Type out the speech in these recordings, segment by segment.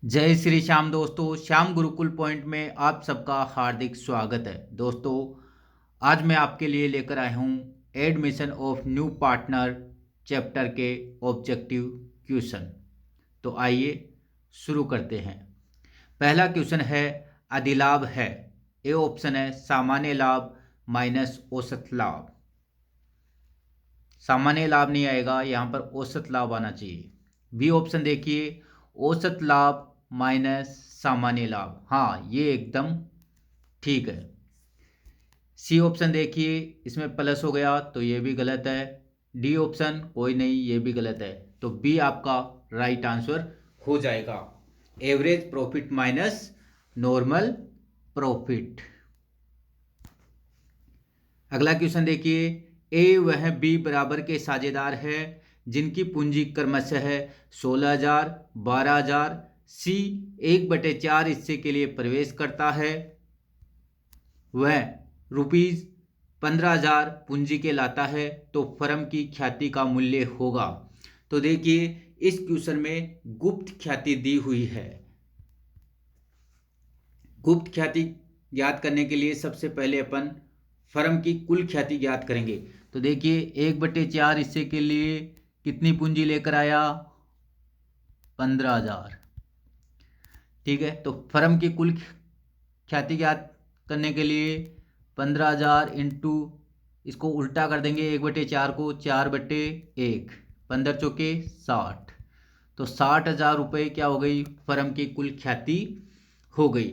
जय श्री श्याम दोस्तों, श्याम गुरुकुल पॉइंट में आप सबका हार्दिक स्वागत है। दोस्तों, आज मैं आपके लिए लेकर आया हूँ admission of new partner chapter के ऑब्जेक्टिव क्वेश्चन। तो आइए शुरू करते हैं। पहला क्वेश्चन है अधिलाभ है। ए ऑप्शन है सामान्य लाभ माइनस औसत लाभ। सामान्य लाभ नहीं आएगा, यहाँ पर औसत लाभ आना चाहिए। बी ऑप्शन देखिए, औसत लाभ माइनस सामान्य लाभ। हाँ, ये एकदम ठीक है। सी ऑप्शन देखिए, इसमें प्लस हो गया तो ये भी गलत है। डी ऑप्शन कोई नहीं, ये भी गलत है। तो बी आपका राइट आंसर हो जाएगा, average profit minus normal profit. अगला क्वेश्चन देखिए, ए वह बी बराबर के साझेदार है जिनकी पूंजी क्रमशः है 16,000, 12,000। सी 1/4 हिस्से के लिए प्रवेश करता है। वह रुपीज 15,000 पूंजी के लाता है तो फर्म की ख्याति का मूल्य होगा। तो देखिए, इस क्वेश्चन में गुप्त ख्याति दी हुई है। गुप्त ख्याति ज्ञात करने के लिए सबसे पहले अपन फर्म की कुल ख्याति ज्ञात करेंगे। तो देखिए, 1/4 हिस्से के लिए कितनी पूंजी लेकर आया? 15,000। ठीक है, तो फर्म की कुल ख्याति ज्ञात करने के लिए 15,000 इंटू, इसको उल्टा कर देंगे 1/4 को, 4/1, 15 चौके 60। तो 60,000 रुपये क्या हो गई? फर्म की कुल ख्याति हो गई।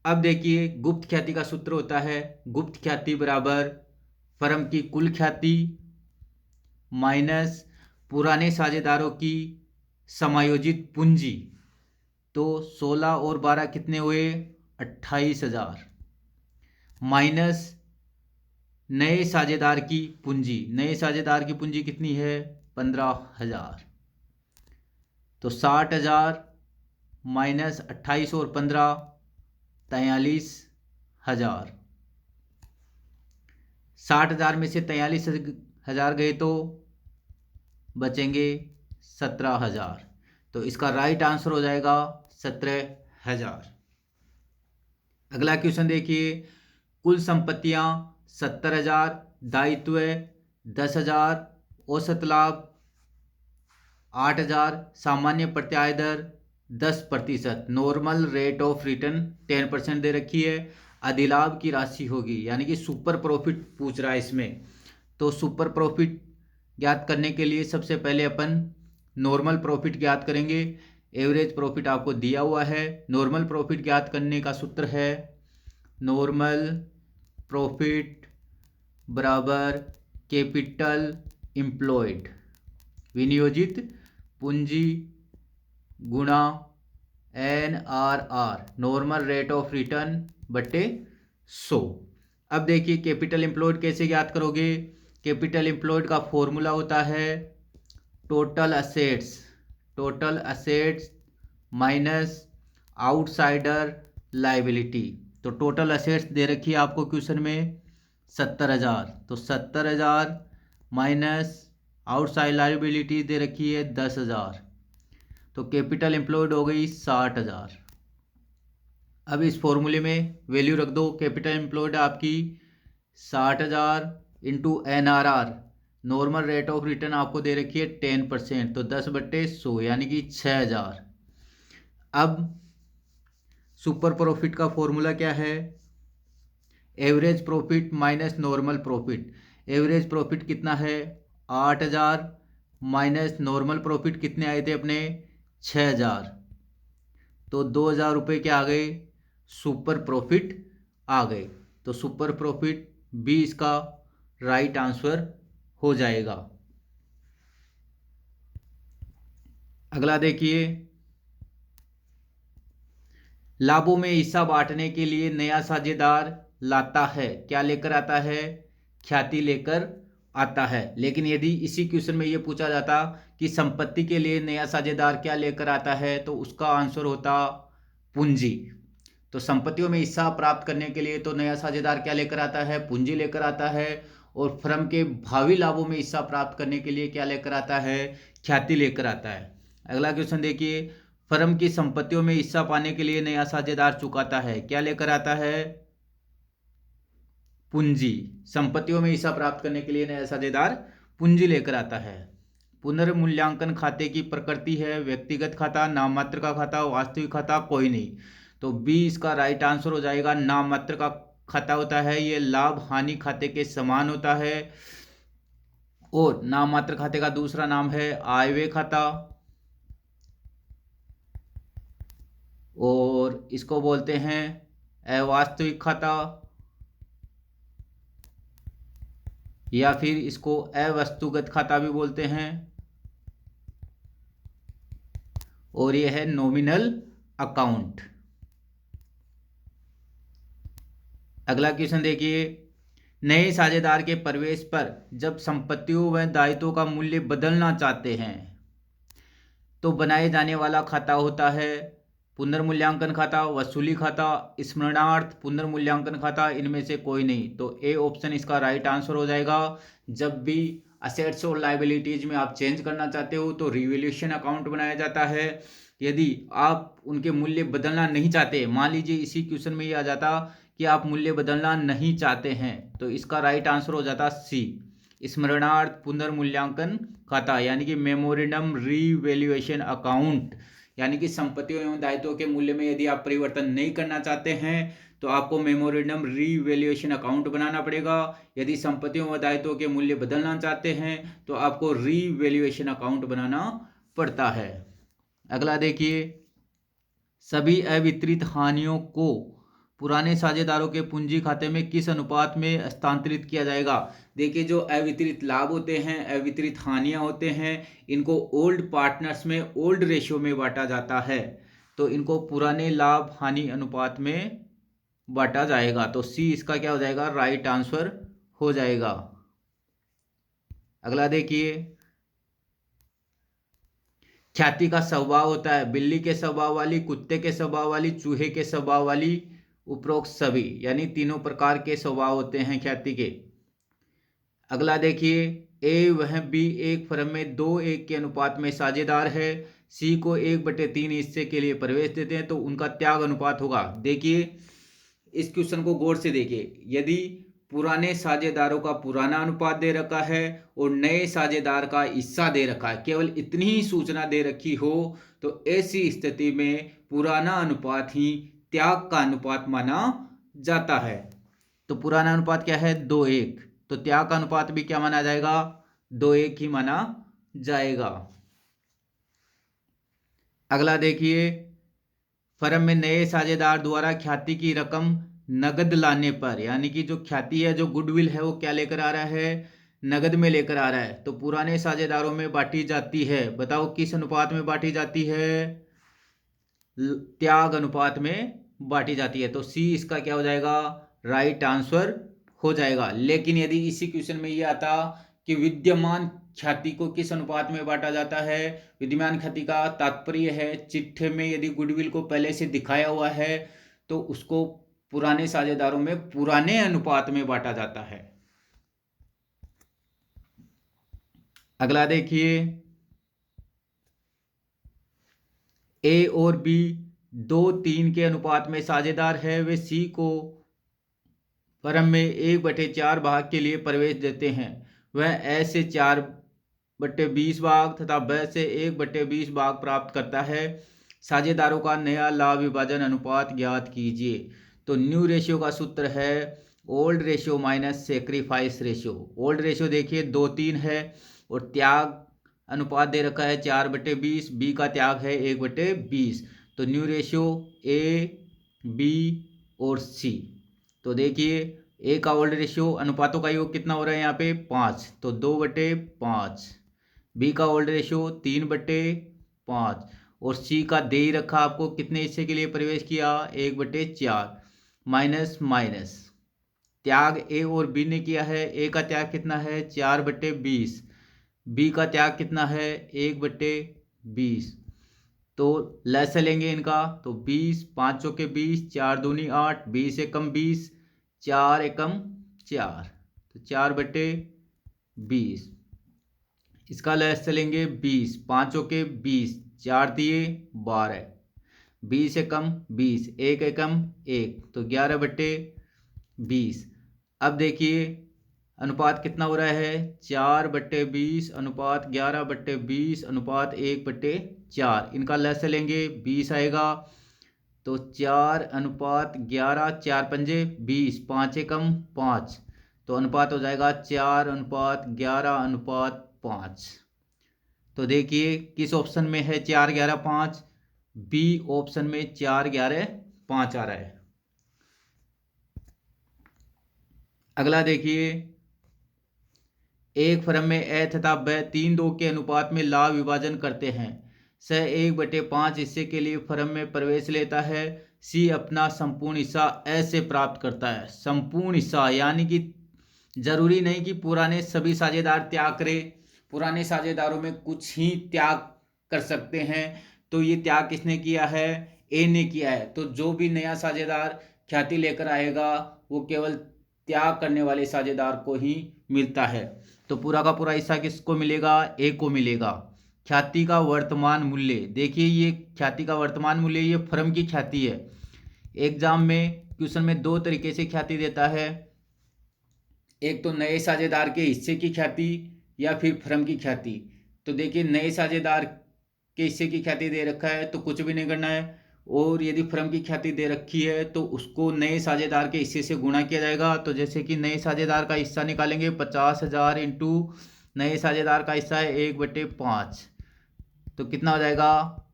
अब देखिए, गुप्त ख्याति का सूत्र होता है गुप्त ख्याति बराबर फर्म की कुल ख्याति माइनस पुराने साझेदारों की समायोजित पूंजी। तो 16 और 12 कितने हुए? 28,000 माइनस नए साझेदार की पूंजी। नए साझेदार की पूंजी कितनी है? 15,000। तो 60,000 माइनस 28 और 15, 43,000। 60,000 में से 43,000 गए तो बचेंगे 17,000। तो इसका राइट आंसर हो जाएगा 17,000। अगला क्वेश्चन देखिए, कुल संपत्तियां 70,000, दायित्व 10,000, औसत लाभ 8,000, सामान्य प्रत्याय दर 10%, नॉर्मल रेट ऑफ रिटर्न 10% दे रखी है। अधिलाभ की राशि होगी, यानी कि सुपर प्रॉफिट पूछ रहा है इसमें। तो सुपर प्रॉफिट ज्ञात करने के लिए सबसे पहले अपन नॉर्मल प्रॉफिट ज्ञात करेंगे। एवरेज प्रॉफिट आपको दिया हुआ है। नॉर्मल प्रॉफिट ज्ञात करने का सूत्र है नॉर्मल प्रॉफिट बराबर कैपिटल एम्प्लॉयड, विनियोजित पूंजी गुणा NRR, normal rate of return बटे 100। अब देखिए, कैपिटल एम्प्लॉयड कैसे ज्ञात करोगे? कैपिटल एम्प्लॉयड का फॉर्मूला होता है total assets. Total assets minus outsider liability. तो टोटल असेट्स दे रखी है आपको क्वेश्चन में 70,000। तो 70,000 माइनस आउटसाइड लाइबिलिटी दे रखी है 10,000। तो कैपिटल एम्प्लॉयड हो गई 60,000। अब इस फॉर्मूले में वैल्यू रख दो। कैपिटल एम्प्लॉयड आपकी 60,000 into NRR, normal rate of return आपको दे रखी है 10%। तो 10/100 यानी कि 6,000। अब सुपर प्रॉफिट का फॉर्मूला क्या है? Average profit minus normal profit. Average profit कितना है? 8,000 माइनस नॉर्मल प्रॉफिट कितने आए थे अपने? 6,000। तो 2,000 रुपये क्या आ गए? सुपर प्रॉफिट आ गए। तो सुपर प्रॉफिट भी इसका राइट आंसर हो जाएगा। अगला देखिए, लाभों में हिस्सा बांटने के लिए नया साझेदार लाता है। क्या लेकर आता है? ख्याति लेकर आता है। लेकिन यदि इसी क्वेश्चन में ये पूछा जाता कि संपत्ति के लिए नया साझेदार क्या लेकर आता है, तो उसका आंसर होता पूंजी। तो संपत्तियों में हिस्सा प्राप्त करने के लिए तो नया साझेदार क्या लेकर आता है? पूंजी लेकर आता है। और फर्म के भावी लाभों में हिस्सा प्राप्त करने के लिए क्या लेकर आता है? ख्याति लेकर आता है। अगला क्वेश्चन देखिए, फर्म की संपत्तियों में हिस्सा पाने के लिए नया साझेदार चुकाता है, क्या लेकर आता है? पूंजी। संपत्तियों में हिस्सा प्राप्त करने के लिए नया साझेदार पूंजी लेकर आता है। पुनर्मूल्यांकन खाते की प्रकृति है व्यक्तिगत खाता, नाम मात्र का खाता, वास्तविक खाता, कोई नहीं। तो बी इसका राइट आंसर हो जाएगा। नाम मात्र का खाता होता है ये लाभ हानि खाते के समान होता है, और नाम मात्र खाते का दूसरा नाम है आयव्यय खाता, और इसको बोलते हैं अवास्तविक खाता, या फिर इसको अवस्तुगत खाता भी बोलते हैं, और यह है नॉमिनल अकाउंट। अगला क्वेश्चन देखिए, नए साझेदार के प्रवेश पर जब संपत्तियों व दायित्वों का मूल्य बदलना चाहते हैं तो बनाए जाने वाला खाता होता है पुनर्मूल्यांकन खाता, वसूली खाता, स्मरणार्थ, पुनर्मूल्यांकन खाता, इनमें से कोई नहीं। तो ए ऑप्शन इसका राइट आंसर हो जाएगा। जब भी असेट्स और लायबिलिटीज में आप चेंज करना चाहते हो तो रिवैल्यूएशन अकाउंट बनाया जाता है। यदि आप उनके मूल्य बदलना नहीं चाहते, मान लीजिए इसी क्वेश्चन में ये आ जाता कि आप मूल्य बदलना नहीं चाहते हैं, तो इसका राइट आंसर हो जाता सी, स्मरणार्थ पुनर्मूल्यांकन खाता, यानी कि मेमोरेंडम रीवैल्यूएशन अकाउंट। यानी कि संपत्तियों एवं दायित्वों के मूल्य में यदि आप परिवर्तन नहीं करना चाहते हैं तो आपको मेमोरेंडम रीवैल्यूएशन अकाउंट बनाना पड़ेगा। यदि संपत्तियों व दायित्वों के मूल्य बदलना चाहते हैं तो आपको रीवैल्यूएशन अकाउंट बनाना पड़ता है। अगला देखिए, सभी अवितरित हानियों को पुराने साझेदारों के पूंजी खाते में किस अनुपात में हस्तांतरित किया जाएगा? देखिए, जो अवितरित लाभ होते हैं, अवितरित हानियां होते हैं, इनको ओल्ड पार्टनर्स में ओल्ड रेशियो में बांटा जाता है। तो इनको पुराने लाभ हानि अनुपात में बांटा जाएगा। तो सी इसका क्या हो जाएगा? राइट आंसर हो जाएगा। अगला देखिए, ख्याति का स्वभाव होता है बिल्ली के स्वभाव वाली, कुत्ते के स्वभाव वाली, चूहे के स्वभाव वाली, उपरोक्त सभी, यानी तीनों प्रकार के स्वभाव होते हैं ख्याति के। अगला देखिए, ए वह बी एक फर्म में 2:1 के अनुपात में साझेदार है, सी को 1/3 हिस्से के लिए प्रवेश देते हैं, तो उनका त्याग अनुपात होगा। देखिए, इस क्वेश्चन को गौर से देखिए। यदि पुराने साझेदारों का पुराना अनुपात दे रखा है और नए साझेदार का हिस्सा दे रखा है, केवल इतनी ही सूचना दे रखी हो, तो ऐसी स्थिति में पुराना अनुपात ही त्याग का अनुपात माना जाता है। तो पुराना अनुपात क्या है? 2:1। तो त्याग का अनुपात भी क्या माना जाएगा? 2:1 ही माना जाएगा। अगला देखिए, फर्म में नए साझेदार द्वारा ख्याति की रकम नगद लाने पर, यानी कि जो ख्याति है, जो गुडविल है, वो क्या लेकर आ रहा है? नगद में लेकर आ रहा है। तो पुराने साझेदारों में बांटी जाती है। बताओ किस अनुपात में बांटी जाती है? त्याग अनुपात में बांटी जाती है। तो सी इसका क्या हो जाएगा? राइट आंसर हो जाएगा। लेकिन यदि इसी क्वेश्चन में ये आता कि विद्यमान ख्याति को किस अनुपात में बांटा जाता है, विद्यमान ख्याति का तात्पर्य है चिट्ठे में यदि गुडविल को पहले से दिखाया हुआ है तो उसको पुराने साझेदारों में पुराने अनुपात में बांटा जाता है। अगला देखिए, ए और बी 2:3 के अनुपात में साझेदार है, वे सी को फर्म में 1/4 भाग के लिए प्रवेश देते हैं। वह ए से 4/20 भाग तथा ब से 1/20 भाग प्राप्त करता है। साझेदारों का नया लाभ विभाजन अनुपात ज्ञात कीजिए। तो न्यू रेशियो का सूत्र है old ratio minus sacrifice ratio. Old ratio देखिए 2:3 है और त्याग अनुपात दे रखा है 4/20, बी का त्याग है 1/20। तो न्यू रेशियो ए, बी और सी। तो देखिए, ए का ओल्ड रेशियो अनुपातों का योग कितना हो रहा है यहाँ पे? 5, तो 2/5। बी का ओल्ड रेशियो 3/5 और सी का दे ही रखा आपको कितने हिस्से के लिए प्रवेश किया? 1/4। माइनस माइनस त्याग ए और बी ने किया है। ए का त्याग कितना है? 4/20। बी का त्याग कितना है? 1/20। तो लैस लेंगे इनका, तो 20, 5 चौके 20, 4 दूनी 8, 20 एकम 20, 4 एकम 4, तो 4/20। इसका लैस चलेंगे 20, 5 चौके 20, 4 दिए 12, 20 एकम 20, 1 एकम 1, तो 11/20। अब देखिए अनुपात कितना हो रहा है, 4/20 अनुपात 11/20 अनुपात 1/4। इनका लस लेंगे 20 आएगा, तो 4:11, 4 पंजे 20, 5 एकम 5, तो अनुपात हो जाएगा 4:11:5। तो देखिए किस ऑप्शन में है 4:11:5, बी ऑप्शन में 4:11:5 आ रहा है। अगला देखिए, एक फर्म में ए तथा ब 3:2 के अनुपात में लाभ विभाजन करते हैं। स 1/5 हिस्से के लिए फर्म में प्रवेश लेता है। सी अपना संपूर्ण हिस्सा ए से प्राप्त करता है। संपूर्ण हिस्सा यानी कि जरूरी नहीं कि पुराने सभी साझेदार त्याग करें, पुराने साझेदारों में कुछ ही त्याग कर सकते हैं। तो ये त्याग किसने किया है, ए ने किया है। तो जो भी नया साझेदार ख्याति लेकर आएगा वो केवल त्याग करने वाले साझेदार को ही मिलता है। तो पूरा का पूरा हिस्सा किसको मिलेगा, ए को मिलेगा। ख्याति का वर्तमान मूल्य, देखिए ये ख्याति का वर्तमान मूल्य ये फर्म की ख्याति है। एग्जाम में क्वेश्चन में दो तरीके से ख्याति देता है, एक तो नए साझेदार के हिस्से की ख्याति या फिर फर्म की ख्याति। तो देखिए नए साझेदार के हिस्से की ख्याति दे रखा है तो कुछ भी नहीं करना है, और यदि फर्म की ख्याति दे रखी है तो उसको नए साझेदार के हिस्से से गुणा किया जाएगा। तो जैसे कि नए साझेदार का हिस्सा निकालेंगे 50,000 इंटू नए साझेदार का हिस्सा है 1/5, तो कितना हो जाएगा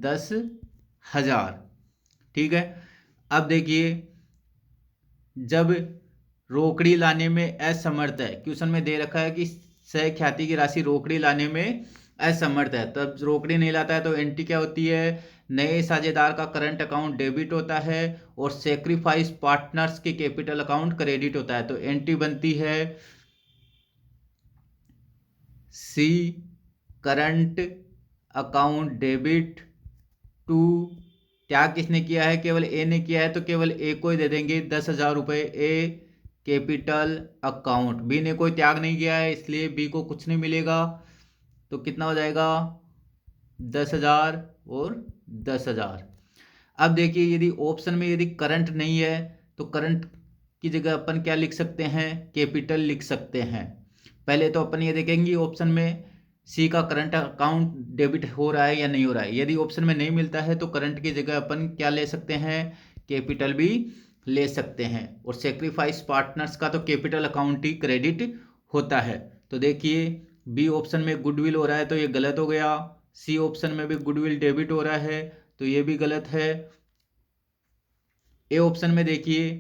10,000। ठीक है। अब देखिए जब रोकड़ी लाने में असमर्थ है, क्वेश्चन में दे रखा है कि सह ख्याति की राशि रोकड़ी लाने में असमर्थ है, तब रोकड़ी नहीं लाता है तो एंट्री क्या होती है, नए साझेदार का करंट अकाउंट डेबिट होता है और सेक्रीफाइस पार्टनर्स के कैपिटल अकाउंट क्रेडिट होता है। तो एंट्री बनती है सी करंट अकाउंट डेबिट टू, त्याग किसने किया है, केवल ए ने किया है तो केवल ए को ही दे देंगे 10,000 रुपये ए कैपिटल अकाउंट। बी ने कोई त्याग नहीं किया है इसलिए बी को कुछ नहीं मिलेगा। तो कितना हो जाएगा 10,000 और 10,000। अब देखिए यदि ऑप्शन में यदि करंट नहीं है तो करंट की जगह अपन क्या लिख सकते हैं, कैपिटल लिख सकते हैं। पहले तो अपन ये देखेंगे ऑप्शन में सी का करंट अकाउंट डेबिट हो रहा है या नहीं हो रहा है। यदि ऑप्शन में नहीं मिलता है तो करंट की जगह अपन क्या ले सकते हैं, कैपिटल भी ले सकते हैं। और सेक्रीफाइस पार्टनर्स का तो कैपिटल अकाउंट ही क्रेडिट होता है। तो देखिए बी ऑप्शन में गुडविल हो रहा है तो ये गलत हो गया, सी ऑप्शन में भी गुडविल डेबिट हो रहा है तो ये भी गलत है। ए ऑप्शन में देखिए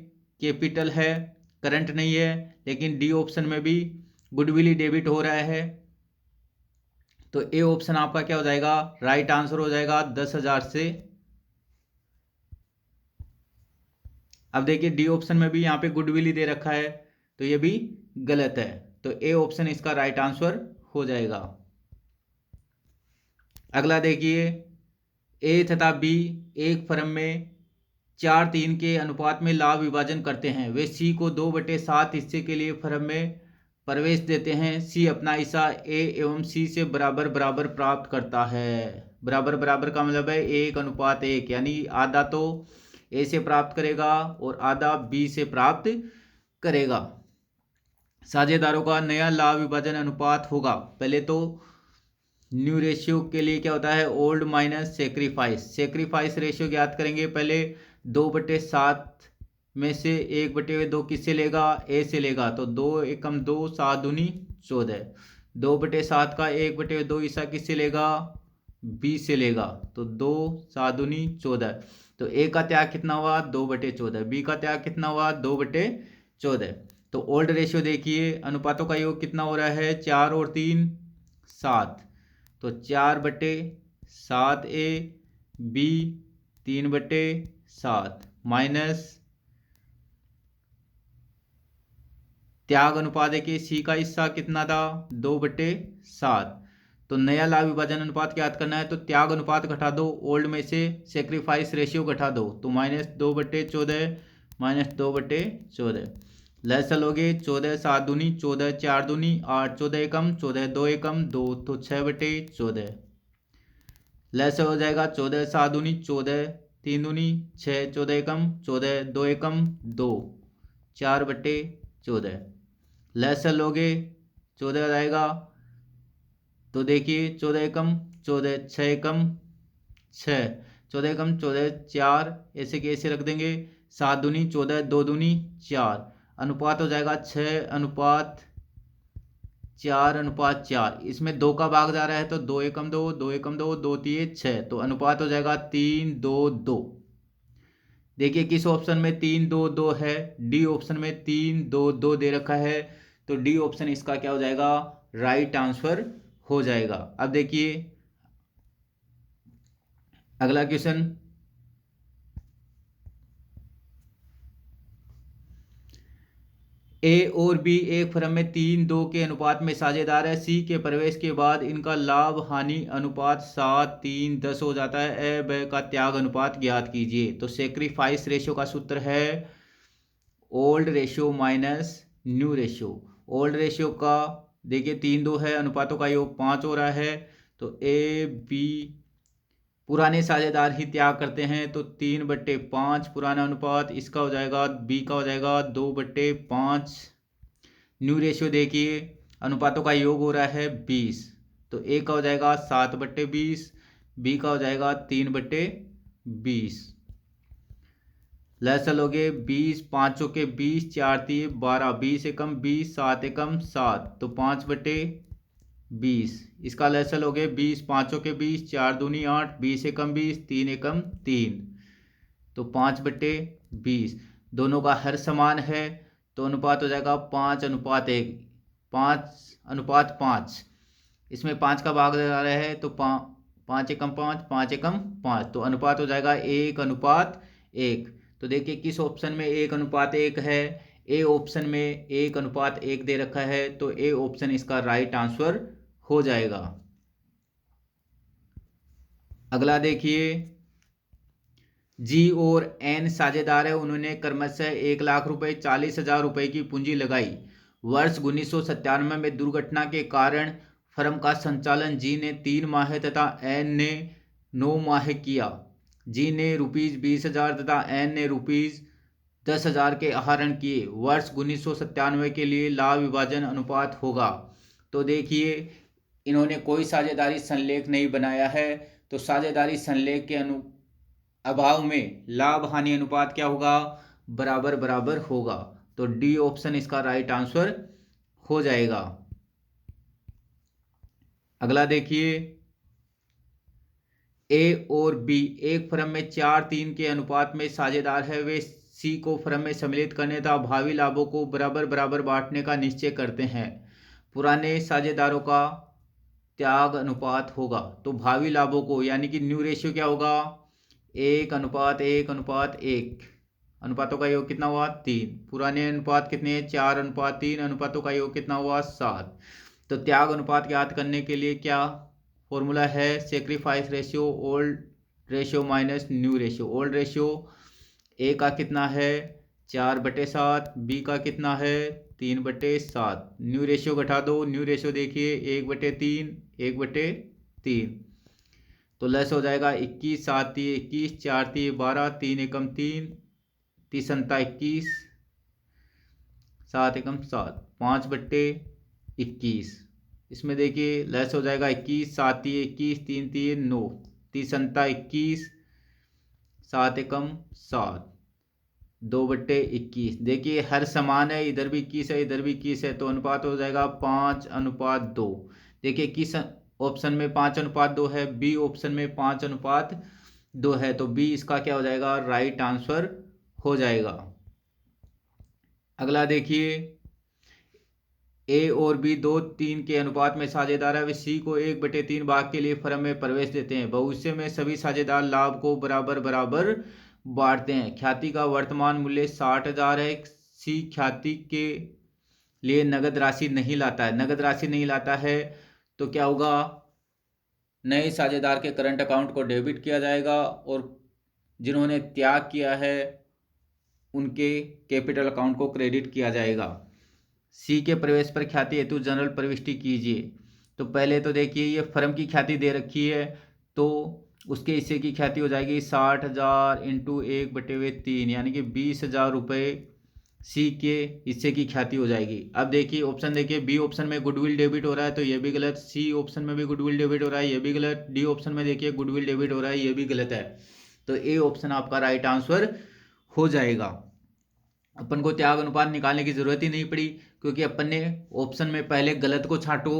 कैपिटल है करंट नहीं है, लेकिन डी ऑप्शन में भी गुडविल ही डेबिट हो रहा है। तो ए ऑप्शन आपका क्या हो जाएगा, राइट आंसर हो जाएगा 10,000 से। अब देखिए डी ऑप्शन में भी यहाँ पे गुडविल ही दे रखा है तो ये भी गलत है। तो ए ऑप्शन इसका राइट आंसर हो जाएगा। अगला देखिए, ए तथा बी एक फर्म में 4:3 के अनुपात में लाभ विभाजन करते हैं। वे सी को 2/7 हिस्से के लिए फर्म में प्रवेश देते हैं। सी अपना हिस्सा ए एवं सी से बराबर बराबर प्राप्त करता है। बराबर बराबर का मतलब है 1:1, यानी आधा तो ए से प्राप्त करेगा और आधा बी से प्राप्त करेगा। साझेदारों का नया लाभ विभाजन अनुपात होगा, पहले तो न्यू रेशियो के लिए क्या होता है, old minus sacrifice. Sacrifice ratio ज्ञात करेंगे, पहले 2/7 में से 1/2 किससे लेगा, ए से लेगा। तो 2 एकम 2, 7 दूनी 14। 2/7 का 1/2 हिस्सा किससे लेगा, बी से लेगा। तो 2, 7 दूनी 14। तो ए का त्याग कितना हुआ 2/14, बी का त्याग कितना हुआ 2/14। तो ओल्ड रेशियो देखिए अनुपातों का योग कितना हो रहा है, 4 और 3 7। तो 4/7 ए, बी 3/7 माइनस त्याग अनुपात देखिए सी का हिस्सा कितना था 2/7। तो नया लाभ विभाजन अनुपात ज्ञात करना है तो त्याग अनुपात घटा दो, ओल्ड में से सेक्रीफाइस रेशियो घटा दो, तो -2/14 -2/14। लहसल हो गए 14, 7 दूनी 14, 4 दूनी 8, 14 एकम 14, 2 एकम 2, तो 6/14। लैस हो जाएगा 14 7 दूनी 14, 3 दूनी 6, 14 एकम 14, 2 एकम 2, 4/14। लैसल लोगे 14 आ जाएगा, तो देखिए 14 एकम 14, 6 एकम 6, 14 एकम 14, 4, ऐसे के ऐसे रख देंगे। 7 दूनी 14, 2 दूनी 4, अनुपात हो जाएगा 6:4:4। इसमें 2 का भाग जा रहा है तो 2 एकम 2, 2 एकम 2, 2 तिये 6, तो अनुपात हो जाएगा 3:2:2। देखिए किस ऑप्शन में 3:2:2 है, डी ऑप्शन में 3:2:2 दे रखा है, तो डी ऑप्शन इसका क्या हो जाएगा, राइट आंसर हो जाएगा। अब देखिए अगला क्वेश्चन, ए और बी एक फर्म में 3:2 के अनुपात में साझेदार है। सी के प्रवेश के बाद इनका लाभ हानि अनुपात 7:3:10 हो जाता है। ए ब का त्याग अनुपात ज्ञात कीजिए। तो सेक्रीफाइस रेशियो का सूत्र है old ratio minus new ratio. Old ratio का देखिए 3:2 है, अनुपातों का योग 5 हो रहा है, तो ए बी पुराने साझेदार ही त्याग करते हैं, तो 3/5 पुराना अनुपात, इसका हो जाएगा बी का हो जाएगा 2/5। न्यू रेशियो देखिए अनुपातों का योग हो रहा है 20, तो ए का हो जाएगा 7/20, बी का हो जाएगा 3/20। लहसल हो गए 20, 5 चौके 20, 4 तिये 12, 20 एकम 20, 7 एकम 7, तो 5/20। इसका लहसल हो गए 20, 5 चौके 20, 4 दूनी 8, 20 एकम 20, 3 एकम 3, तो 5/20। दोनों का हर समान है, तो अनुपात हो जाएगा 5:1, 5:5। इसमें 5 का भाग जा रहा है, तो 5 एकम 5, 5 एकम 5, तो अनुपात हो जाएगा 1:1। तो देखिए किस ऑप्शन में 1:1 है, ए ऑप्शन में 1:1 दे रखा है, तो ए ऑप्शन इसका राइट आंसर हो जाएगा। अगला देखिए, जी और एन साझेदार है, उन्होंने क्रमशः 1,00,000 रुपए 40,000 रुपए की पूंजी लगाई। वर्ष 1997 में दुर्घटना के कारण फर्म का संचालन जी ने 3 माह तथा एन ने 9 माह किया। जी ने ₹20,000 तथा एन ने ₹10,000 के आहरण किए। वर्ष 1997 के लिए लाभ विभाजन अनुपात होगा। तो देखिए इन्होंने कोई साझेदारी संलेख नहीं बनाया है, तो साझेदारी संलेख के अभाव में लाभ हानि अनुपात क्या होगा, बराबर बराबर होगा। तो डी ऑप्शन इसका राइट आंसर हो जाएगा। अगला देखिए, ए और बी एक फर्म में 4:3 के अनुपात में साझेदार है। वे सी को फर्म में सम्मिलित करने तथा भावी लाभों को बराबर बराबर बांटने का निश्चय करते हैं। पुराने साझेदारों का त्याग अनुपात होगा, तो भावी लाभों को यानी कि न्यू रेशियो क्या होगा, 1:1:1। अनुपातों का योग कितना हुआ 3। पुराने अनुपात कितने हैं 4:3। अनुपातों का योग कितना हुआ 7। तो त्याग अनुपात ज्ञात करने के लिए क्या फॉर्मूला है, sacrifice ratio old ratio minus new ratio. Old ratio A का कितना है 4/7, बी का कितना है 3/7। न्यू रेशियो घटा दो, न्यू रेशियो देखिए 1/3, 1/3, तो लेस हो जाएगा 21, 7 तिये 21, 4 तिये 12, 3 एकम 3, 3×7 = 21, 7 एकम 7, 5/21। इसमें देखिए लेस हो जाएगा 21, 7 तिये 21, 3 तिये 9, 3×7 = 21, 7 एकम 7, 2/21। देखिए हर समान है, इधर भी 21 है, इधर भी 21 है, तो अनुपात हो जाएगा 5:2। देखिए किस ऑप्शन में 5:2 है, बी ऑप्शन में 5:2 है, तो बी इसका क्या हो जाएगा, राइट आंसर हो जाएगा। अगला देखिए, ए और बी 2:3 के अनुपात में साझेदार है। वे सी को 1/3 भाग के लिए फर्म में प्रवेश देते हैं। भविष्य में सभी साझेदार लाभ को बराबर बराबर बांटते हैं। ख्याति का वर्तमान मूल्य 60,000 है। सी ख्याति के लिए नगद राशि नहीं लाता है। नगद राशि नहीं लाता है तो क्या होगा, नए साझेदार के करंट अकाउंट को डेबिट किया जाएगा और जिन्होंने त्याग किया है उनके कैपिटल अकाउंट को क्रेडिट किया जाएगा। सी के प्रवेश पर ख्याति हेतु जनरल प्रविष्टि कीजिए। तो पहले तो देखिए ये फर्म की ख्याति दे रखी है, तो उसके हिस्से की ख्याति हो जाएगी 60,000 इंटू 1/3 यानी कि 20,000 रुपये सी के हिस्से की ख्याति हो जाएगी। अब देखिए ऑप्शन देखिए, बी ऑप्शन में गुडविल डेबिट हो रहा है तो ये भी गलत, सी ऑप्शन में भी गुडविल डेबिट हो रहा है ये भी गलत, डी ऑप्शन में देखिए गुडविल डेबिट हो रहा है ये भी गलत है। तो ए ऑप्शन आपका राइट आंसर हो जाएगा। अपन को त्याग अनुपात निकालने की जरूरत ही नहीं पड़ी, क्योंकि अपन ने ऑप्शन में पहले गलत को छांटो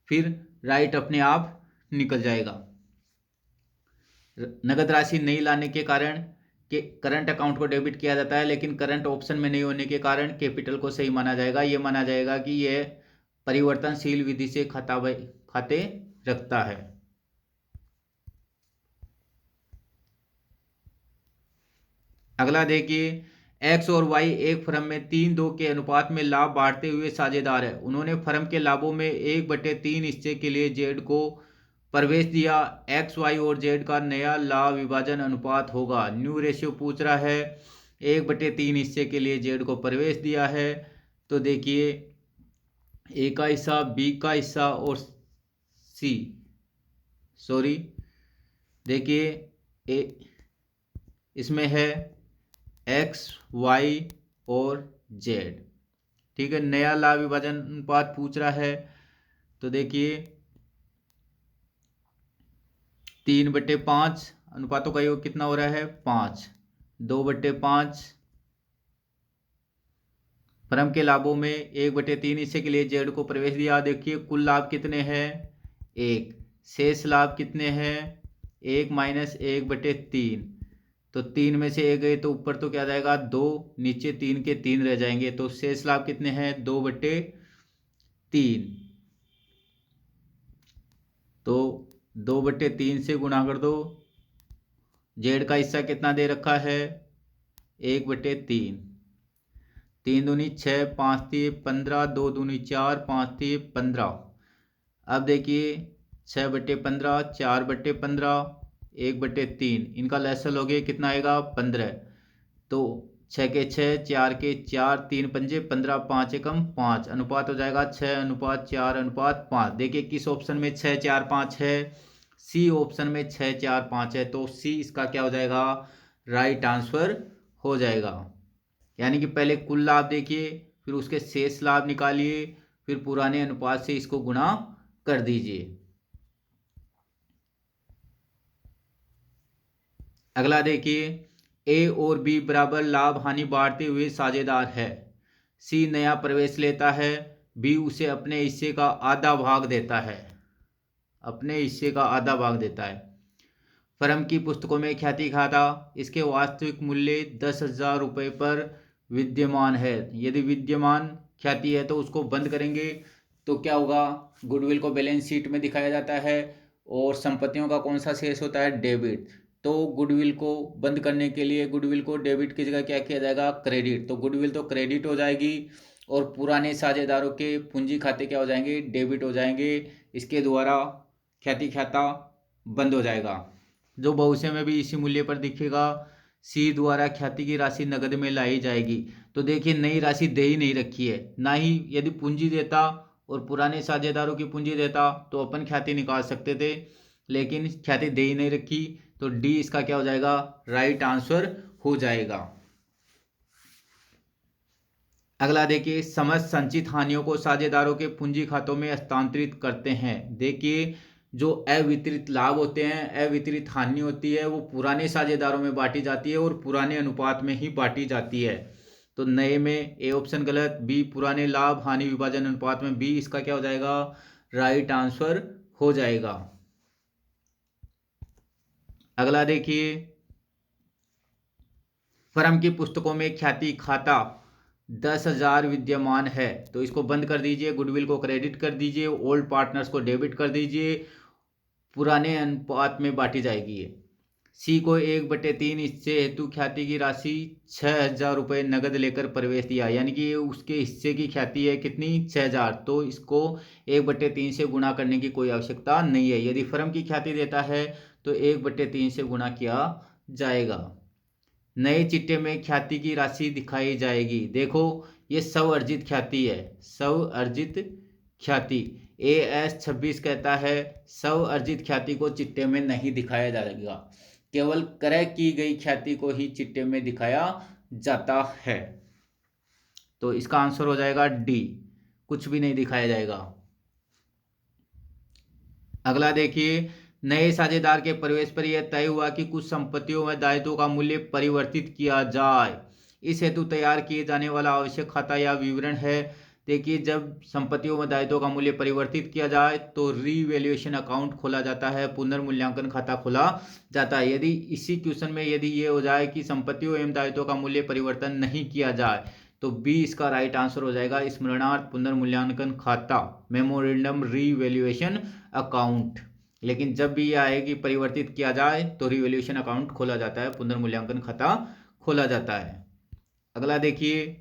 फिर राइट अपने आप निकल जाएगा। नगद राशि नहीं लाने के कारण के करंट अकाउंट को डेबिट किया जाता है, लेकिन करंट ऑप्शन में नहीं होने के कारण कैपिटल को सही माना जाएगा। ये माना जाएगा कि यह परिवर्तनशील विधि से खाते रखता है। अगला देखिए, एक्स और वाई एक फर्म में 3-2 के अनुपात में लाभ बांटते हुए साझेदार है। उन्होंने फर्म के लाभों में 1/3 हिस्से के लिए जेड को प्रवेश दिया। एक्स वाई और जेड का नया लाभ विभाजन अनुपात होगा। न्यू रेशियो पूछ रहा है, 1/3 हिस्से के लिए जेड को प्रवेश दिया है। तो देखिए ए का हिस्सा, बी का हिस्सा और सी सॉरी देखिए ए इसमें है एक्स वाई और जेड। ठीक है, नया लाभ विभाजन अनुपात पूछ रहा है। तो देखिए 3/5 अनुपातों का योग कितना हो रहा है 5। 2/5 फर्म के लाभों में 1/3 हिस्से के लिए जेड को प्रवेश दिया। देखिए कुल लाभ कितने हैं 1, शेष लाभ कितने हैं 1 माइनस 1/3। तो 3 में से 1 गए तो ऊपर तो क्या जाएगा 2, नीचे 3 के 3 रह जाएंगे। तो शेष लाभ कितने हैं 2/3। तो 2/3 से गुणा कर दो। जेड का हिस्सा कितना दे रखा है 1/3। 3 दूनी 6, 5 3 15, 2 दूनी 4, 5 3 15। अब देखिए 6/15, 4/15, 1/3, इनका लैसल हो गया कितना आएगा 15। तो 6 के 6, 4 के 4, 3 पंजे 15, 5 एकम 5, अनुपात हो जाएगा 6:4:5। देखिए किस ऑप्शन में 6 4 5 है, सी ऑप्शन में 6 4 5 है। तो सी इसका क्या हो जाएगा राइट आंसर हो जाएगा। यानी कि पहले कुल लाभ देखिए, फिर उसके शेष लाभ निकालिए, फिर पुराने अनुपात से इसको गुणा कर दीजिए। अगला देखिए, ए और बी बराबर लाभ हानि बांटते हुए साझेदार है। सी नया प्रवेश लेता है, बी उसे अपने हिस्से का आधा भाग देता है। अपने हिस्से का आधा भाग देता है। फर्म की पुस्तकों में ख्याति खाता इसके वास्तविक मूल्य 10,000 रुपये पर विद्यमान है। यदि विद्यमान ख्याति है तो उसको बंद करेंगे तो क्या होगा, गुडविल को बैलेंस शीट में दिखाया जाता है और संपत्तियों का कौन सा शेष होता है डेबिट। तो गुडविल को बंद करने के लिए गुडविल को डेबिट की जगह क्या किया जाएगा क्रेडिट। तो गुडविल तो क्रेडिट हो जाएगी और पुराने साझेदारों के पूंजी खाते क्या हो जाएंगे डेबिट हो जाएंगे। इसके द्वारा ख्याति खाता बंद हो जाएगा, जो भविष्य में भी इसी मूल्य पर दिखेगा। सी द्वारा ख्याति की राशि नगद में लाई जाएगी। तो देखिए नई राशि दे ही नहीं रखी है, ना ही यदि पूंजी देता और पुराने साझेदारों की पूंजी देता तो अपन ख्याति निकाल सकते थे, लेकिन ख्याति दे ही नहीं रखी। तो डी इसका क्या हो जाएगा राइट आंसर हो जाएगा। अगला देखिए, समस्त संचित हानियों को साझेदारों के पूंजी खातों में हस्तांतरित करते हैं। देखिए जो अवितरित लाभ होते हैं, अवितरित हानि होती है, वो पुराने साझेदारों में बांटी जाती है और पुराने अनुपात में ही बांटी जाती है। तो नए में ए ऑप्शन गलत, बी पुराने लाभ हानि विभाजन अनुपात में बी इसका क्या हो जाएगा राइट आंसर हो जाएगा। अगला देखिए, फर्म की पुस्तकों में ख्याति खाता 10,000 विद्यमान है तो इसको बंद कर दीजिए, गुडविल को क्रेडिट कर दीजिए, ओल्ड पार्टनर्स को डेबिट कर दीजिए, पुराने अनुपात में बांटी जाएगी ये। सी को 1/3 हिस्से हेतु ख्याति की राशि 6,000 रुपये नगद लेकर प्रवेश दिया। यानी कि उसके हिस्से की ख्याति है कितनी 6,000, तो इसको 1/3 से गुणा करने की कोई आवश्यकता नहीं है। यदि फर्म की ख्याति देता है तो 1/3 से गुणा किया जाएगा। नए चिट्टे में ख्याति की राशि दिखाई जाएगी। देखो ये स्व अर्जित ख्याति है, स्व अर्जित ख्याति। AS26 कहता है स्व अर्जित ख्याति को चिट्टे में नहीं दिखाया जाएगा, केवल क्रय की गई ख्याति को ही चिट्टे में दिखाया जाता है। तो इसका आंसर हो जाएगा डी, कुछ भी नहीं दिखाया जाएगा। अगला देखिए, नए साझेदार के प्रवेश पर यह तय हुआ कि कुछ संपत्तियों व दायित्वों का मूल्य परिवर्तित किया जाए। इस हेतु तैयार किए जाने वाला आवश्यक खाता या विवरण है। देखिए, जब संपत्तियों व दायित्वों का मूल्य परिवर्तित किया जाए तो रीवैल्यूएशन अकाउंट खोला जाता है, पुनर्मूल्यांकन खाता खोला जाता है। यदि इसी क्वेश्चन में यदि ये हो जाए कि संपत्तियों एवं दायित्वों का मूल्य परिवर्तन नहीं किया जाए तो बी इसका राइट आंसर हो जाएगा, स्मरणार्थ पुनर्मूल्यांकन खाता, मेमोरेंडम रीवैल्यूएशन अकाउंट। लेकिन जब भी ये आए कि परिवर्तित किया जाए तो रिवैल्यूएशन अकाउंट खोला जाता है, पुनर्मूल्यांकन खाता खोला जाता है। अगला देखिए,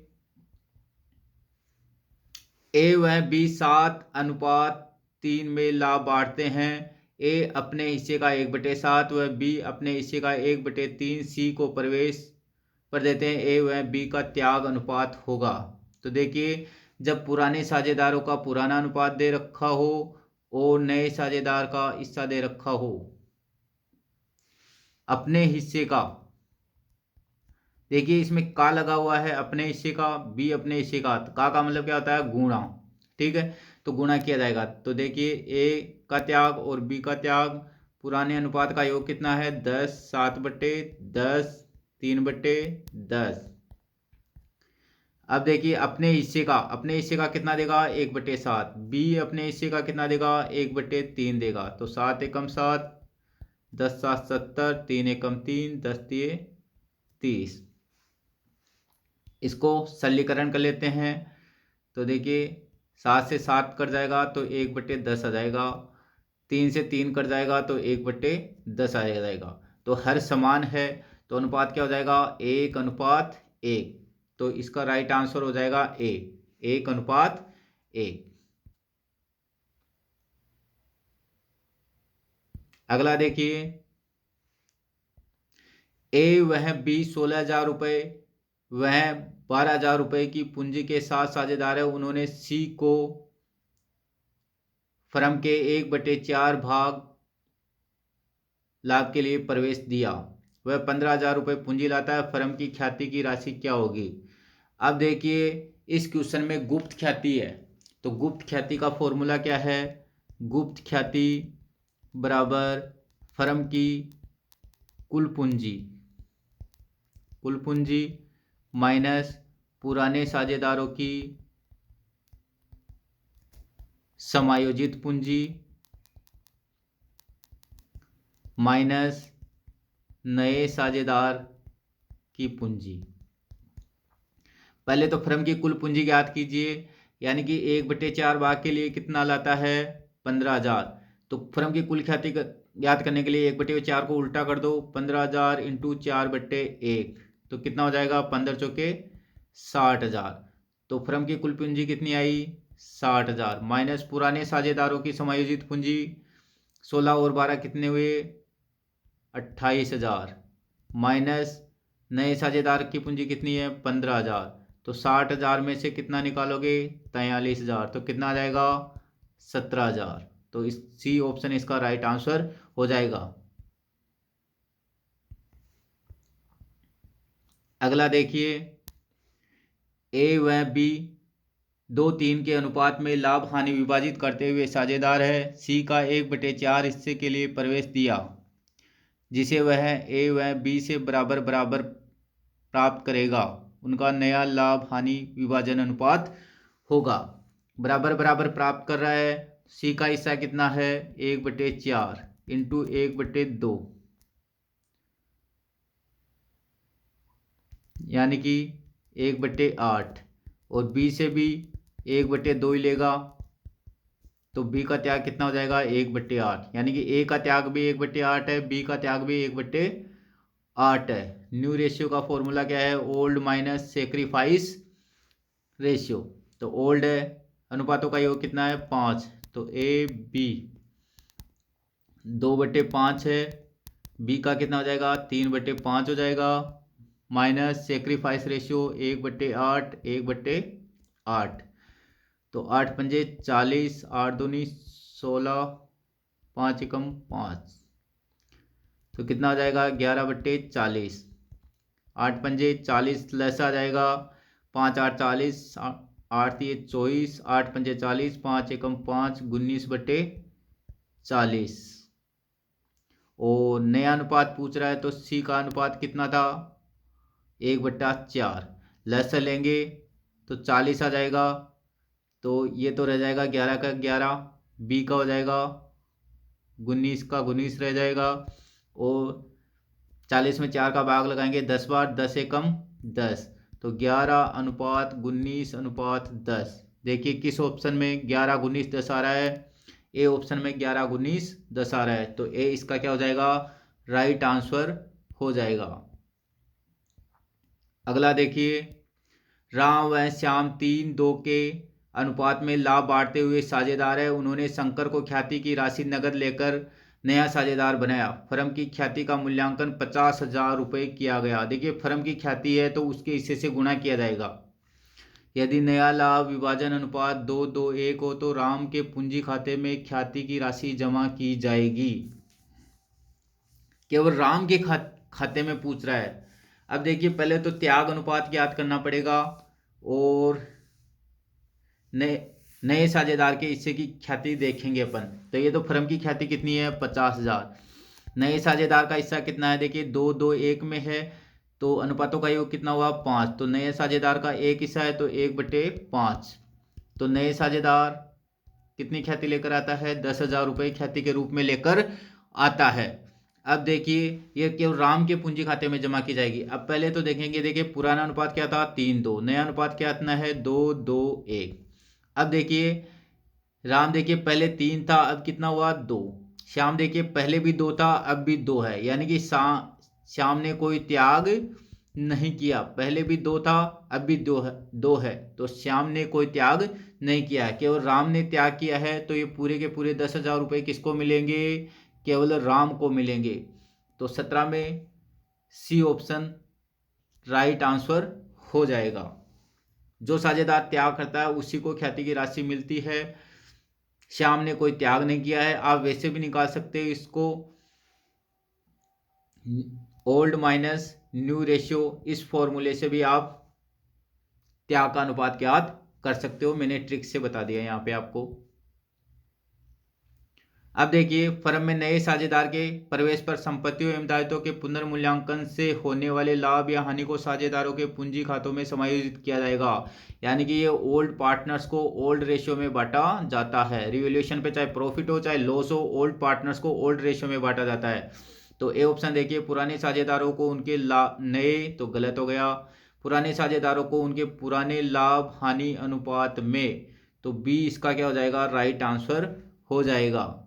ए व बी 7:3 में लाभ बांटते हैं। ए अपने हिस्से का 1/7 व बी अपने हिस्से का 1/3 सी को प्रवेश पर देते हैं। ए व बी का त्याग अनुपात होगा। तो देखिए, जब पुराने साझेदारों का पुराना अनुपात दे रखा हो और नए साझेदार का हिस्सा दे रखा हो, अपने हिस्से का, देखिए इसमें का लगा हुआ है, अपने हिस्से का, बी अपने हिस्से का मतलब क्या होता है, गुणा। ठीक है, तो गुणा किया जाएगा। तो देखिए, ए का त्याग और बी का त्याग, पुराने अनुपात का योग कितना है, 10, 7/10, 3/10। अब देखिए, अपने हिस्से का कितना देगा, 1/7। बी अपने हिस्से का कितना देगा, 1/3 देगा। तो 7 एकम 7, 10 7 70, 3 एकम 3, 10 3 30। इसको सरलीकरण कर लेते हैं। तो देखिए, 7 से 7 कट जाएगा तो 1/10 आ जाएगा, 3 से 3 कट जाएगा तो 1/10 आ जाएगा। तो हर समान है, तो अनुपात क्या हो जाएगा, 1:1। तो इसका राइट आंसर हो जाएगा ए, 1:1। अगला देखिए, ए वह बी 16,000 रुपये वह 12,000 रुपये की पूंजी के साथ साझेदार है। उन्होंने सी को फर्म के 1/4 भाग लाभ के लिए प्रवेश दिया। वह 15,000 रुपये पूंजी लाता है। फर्म की ख्याति की राशि क्या होगी। अब देखिए, इस क्वेश्चन में गुप्त ख्याति है, तो गुप्त ख्याति का फॉर्मूला क्या है, गुप्त ख्याति बराबर फर्म की कुल पूंजी माइनस पुराने साझेदारों की समायोजित पूंजी माइनस नए साझेदार की पूंजी। पहले तो फर्म की कुल पूंजी ज्ञात कीजिए, यानी कि 1/4 भाग के लिए कितना लाता है, 15,000। तो फर्म की कुल ख्याति ज्ञात करने के लिए 1/4 को उल्टा कर दो, 15,000 इंटू 4/1, तो कितना हो जाएगा, 15 चौके 60,000। तो फर्म की कुल पूंजी कितनी आई, 60,000 माइनस पुराने साझेदारों की समायोजित पूंजी 16 और 12 कितने हुए, 28,000 माइनस नए साझेदार की पूंजी कितनी है, 15,000। तो 60,000 में से कितना निकालोगे, 43,000, तो कितना आ जाएगा, 17,000। तो इस सी ऑप्शन इसका राइट आंसर हो जाएगा। अगला देखिए, ए व बी 2:3 के अनुपात में लाभ हानि विभाजित करते हुए साझेदार है। सी का 1/4 हिस्से के लिए प्रवेश दिया, जिसे वह ए व बी से बराबर बराबर प्राप्त करेगा। उनका नया लाभ हानि विभाजन अनुपात होगा। बराबर बराबर प्राप्त कर रहा है, सी का हिस्सा कितना है, 1/4 इंटू 1/2, यानी कि 1/8, और बी से भी 1/2 ही लेगा, तो बी का त्याग कितना हो जाएगा, 1/8, यानी कि ए का त्याग भी 1/8 है, बी का त्याग भी 1/8 है। न्यू रेशियो का फॉर्मूला क्या है, ओल्ड माइनस सेक्रीफाइस रेशियो। तो ओल्ड है, अनुपातों का योग कितना है, 5, तो ए बी 2/5 है, बी का कितना हो जाएगा, 3/5 हो जाएगा, माइनस सेक्रीफाइस रेशियो 1/8, 1/8। तो 8 पंजे 40, 8 दूनी 16, 5 एकम 5, तो कितना हो जाएगा 11/40। 8 पंजे 40 लेस आ जाएगा, 5 8 40, 8 3 24, 8 पंजे 40, 5 एकम 5, 19/40। और नया अनुपात पूछ रहा है तो सी का अनुपात कितना था 1/4। लेस लेंगे तो 40 आ जाएगा, तो ये तो रह जाएगा 11 का 11, बी का हो जाएगा 19 का 19 रह जाएगा, और 40 में 4 का भाग लगाएंगे 10 बार, 10 एकम 10, तो 11:19:10। देखिए किस ऑप्शन में 11:19:10 आ रहा है, ए ऑप्शन में 11:19:10 आ रहा है, तो ए इसका क्या हो जाएगा राइट आंसर हो जाएगा। अगला देखिए, राम व श्याम 3-2 के अनुपात में लाभ बांटते हुए साझेदार है। उन्होंने शंकर को ख्याति की राशि नगद लेकर नया साझेदार बनाया। फर्म की ख्याति का मूल्यांकन 50,000 रुपये किया गया। देखिए फर्म की ख्याति है तो उसके हिस्से से गुणा किया जाएगा। यदि नया लाभ विभाजन अनुपात 2:1 हो तो राम के पूंजी खाते में ख्याति की राशि जमा की जाएगी। केवल राम के खाते में पूछ रहा है। अब देखिए पहले तो त्याग अनुपात ज्ञात करना पड़ेगा और नए साझेदार के हिस्से की ख्याति देखेंगे अपन। तो ये तो फर्म की ख्याति कितनी है 50,000, नए साझेदार का हिस्सा कितना है देखिए 2:1 में है, तो अनुपातों का योग कितना हुआ 5, तो नए साझेदार का एक हिस्सा है तो 1/5, तो नए साझेदार कितनी ख्याति लेकर आता है 10,000 रुपये ख्याति के रूप में लेकर आता है। अब देखिए ये केवल राम के पूंजी खाते में जमा की जाएगी। अब पहले तो देखेंगे, देखिए पुराना अनुपात क्या था 3:2, नया अनुपात क्या इतना है 2:1। अब देखिए राम देखिए पहले 3 था, अब कितना हुआ 2। श्याम देखिए पहले भी 2 था, अब भी 2 है, यानी कि श्याम ने कोई त्याग नहीं किया। पहले भी 2 था, अब भी 2 है, तो श्याम ने कोई त्याग नहीं किया है, केवल राम ने त्याग किया है। तो ये पूरे के पूरे 10,000 रुपये किसको मिलेंगे, केवल राम को मिलेंगे। तो 17 में सी ऑप्शन राइट आंसर हो जाएगा। जो साझेदार त्याग करता है उसी को ख्याति की राशि मिलती है। श्याम ने कोई त्याग नहीं किया है। आप वैसे भी निकाल सकते हो इसको, ओल्ड माइनस न्यू रेशियो, इस फॉर्मूले से भी आप त्याग का अनुपात ज्ञात कर सकते हो। मैंने ट्रिक से बता दिया यहाँ पे आपको। अब देखिए फर्म में नए साझेदार के प्रवेश पर संपत्तियों एवं दायित्वों के पुनर्मूल्यांकन से होने वाले लाभ या हानि को साझेदारों के पूंजी खातों में समायोजित किया जाएगा। यानी कि ये ओल्ड पार्टनर्स को ओल्ड रेशियो में बांटा जाता है। रिवैल्यूएशन पे चाहे प्रॉफिट हो चाहे लॉस हो, ओल्ड पार्टनर्स को ओल्ड रेशियो में बांटा जाता है। तो ए ऑप्शन देखिए, पुराने साझेदारों को उनके नए, तो गलत हो गया, पुराने साझेदारों को उनके पुराने लाभ हानि अनुपात में, तो बी इसका क्या हो जाएगा राइट आंसर हो जाएगा।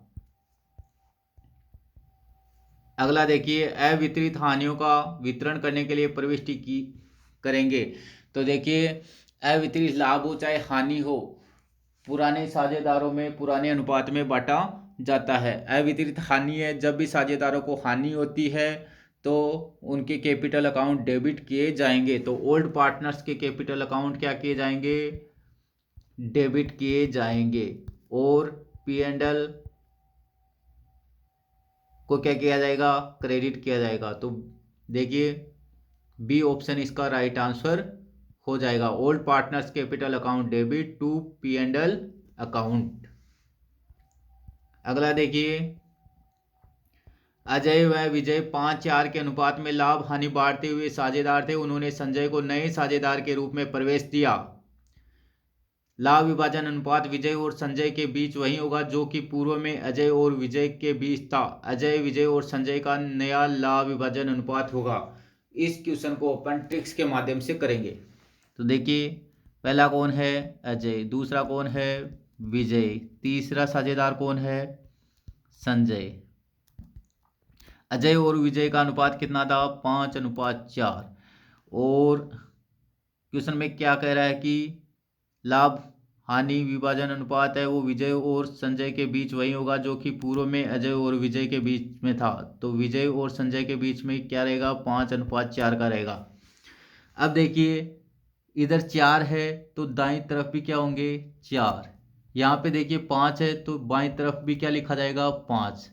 अगला देखिए, अवितरित हानियों का वितरण करने के लिए प्रविष्टि की करेंगे। तो देखिए अवितरित लाभ हो चाहे हानि हो, पुराने साझेदारों में पुराने अनुपात में बांटा जाता है। अवितरित हानि है, जब भी साझेदारों को हानि होती है तो उनके कैपिटल अकाउंट डेबिट किए जाएंगे। तो ओल्ड पार्टनर्स के कैपिटल अकाउंट क्या किए जाएंगे, डेबिट किए जाएंगे, और P&L को क्या किया जाएगा क्रेडिट किया जाएगा। तो देखिए बी ऑप्शन इसका राइट आंसर हो जाएगा, old partners capital account debit to P&L account. अगला देखिए, अजय व विजय 5:4 के अनुपात में लाभ हानि बांटते हुए साझेदार थे। उन्होंने संजय को नए साझेदार के रूप में प्रवेश दिया। लाभ विभाजन अनुपात विजय और संजय के बीच वही होगा जो कि पूर्व में अजय और विजय के बीच था। अजय, विजय और संजय का नया लाभ विभाजन अनुपात होगा। इस क्वेश्चन को अपन ट्रिक्स के माध्यम से करेंगे। तो देखिए पहला कौन है अजय, दूसरा कौन है विजय, तीसरा साझेदार कौन है संजय। अजय और विजय का अनुपात कितना था 5:4, और क्वेश्चन में क्या कह रहा है कि लाभ हानि विभाजन अनुपात है वो विजय और संजय के बीच वही होगा जो कि पूर्व में अजय और विजय के बीच में था। तो विजय और संजय के बीच में क्या रहेगा 5:4 का रहेगा। अब देखिए इधर 4 है तो दाईं तरफ भी क्या होंगे 4। यहाँ पे देखिए 5 है तो बाईं तरफ भी क्या लिखा जाएगा 5।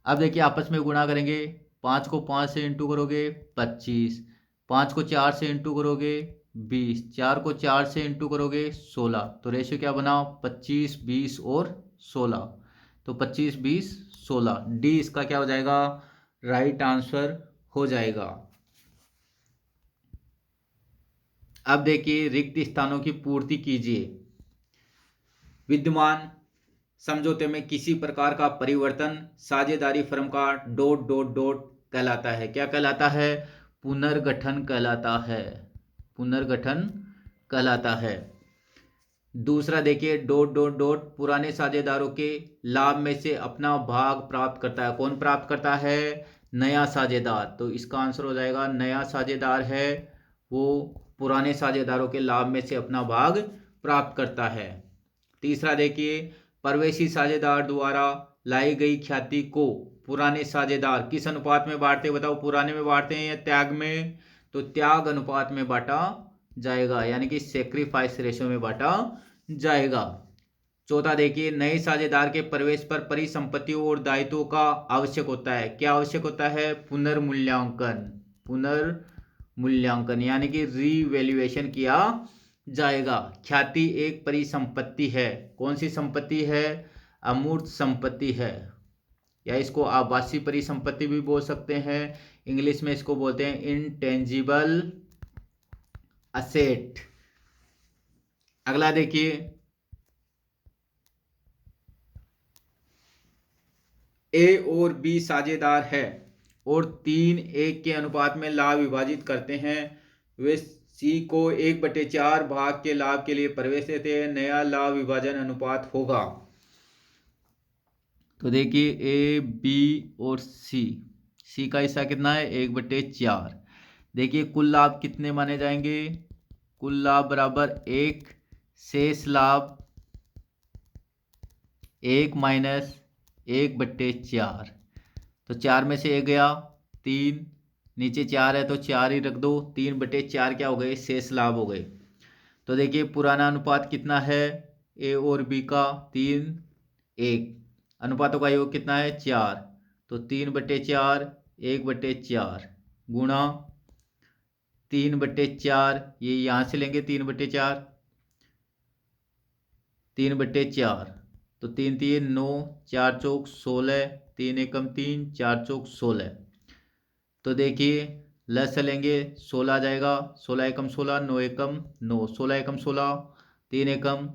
अब देखिए आपस में गुणा करेंगे। 5 को 5 से इंटू करोगे 25, 5 को 4 से इंटू करोगे 20, 4 को 4 से इंटू करोगे 16। तो रेशियो क्या बना 25 20 और 16। तो 25 20 16 डी इसका क्या हो जाएगा राइट आंसर हो जाएगा। अब देखिए रिक्त स्थानों की पूर्ति कीजिए। विद्यमान समझौते में किसी प्रकार का परिवर्तन साझेदारी फर्म का डॉट डॉट डॉट कहलाता है। क्या कहलाता है पुनर्गठन कहलाता है। पुनर्गठन कहलाता है। दूसरा देखिए डॉट डॉट डॉट पुराने साझेदारों के लाभ में से अपना भाग प्राप्त करता है। कौन प्राप्त करता है नया साझेदार। तो इसका आंसर हो जाएगा नया साझेदार है वो पुराने साझेदारों के लाभ में से अपना भाग प्राप्त करता है। तीसरा देखिए प्रवेशी साझेदार द्वारा लाई गई ख्याति को पुराने साझेदार किस अनुपात में बांटते हैं बताओ। पुराने में बांटते हैं या त्याग में। तो त्याग अनुपात में बांटा जाएगा यानी कि सेक्रीफाइस रेशियो में बांटा जाएगा। चौथा देखिए नए साझेदार के प्रवेश पर परिसंपत्तियों और दायित्वों का आवश्यक होता है। क्या आवश्यक होता है पुनर्मूल्यांकन। पुनर्मूल्यांकन यानी कि रीवैल्यूएशन किया जाएगा। ख्याति एक परिसंपत्ति है। कौन सी संपत्ति है अमूर्त संपत्ति है या इसको आभासी परिसंपत्ति भी बोल सकते हैं। इंग्लिश में इसको बोलते हैं इनटेंजिबल असेट। अगला देखिए ए और बी साझेदार है और 3:1 के अनुपात में लाभ विभाजित करते हैं। वे सी को 1/4 भाग के लाभ के लिए प्रवेश देते हैं। नया लाभ विभाजन अनुपात होगा। तो देखिए ए बी और सी का हिस्सा कितना है 1/4। देखिए कुल लाभ कितने माने जाएंगे। कुल लाभ बराबर 1 शेष लाभ 1 माइनस 1/4। तो 4 में से 1 गया 3, नीचे 4 है तो 4 ही रख दो। 3/4 क्या हो गए शेष लाभ हो गए। तो देखिए पुराना अनुपात कितना है ए और बी का 3:1। अनुपातों का योग कितना है 4। तो 3/4 1/4 गुणा 3/4 ये यहाँ से लेंगे 3/4 3/4 तो 3 3 9 4 चौक 16 3 एकम 3 4 चौक 16। तो देखिए लस लेंगे 16 आ जाएगा 16 एकम 16 9 एकम 9 16 एकम 16 3 एकम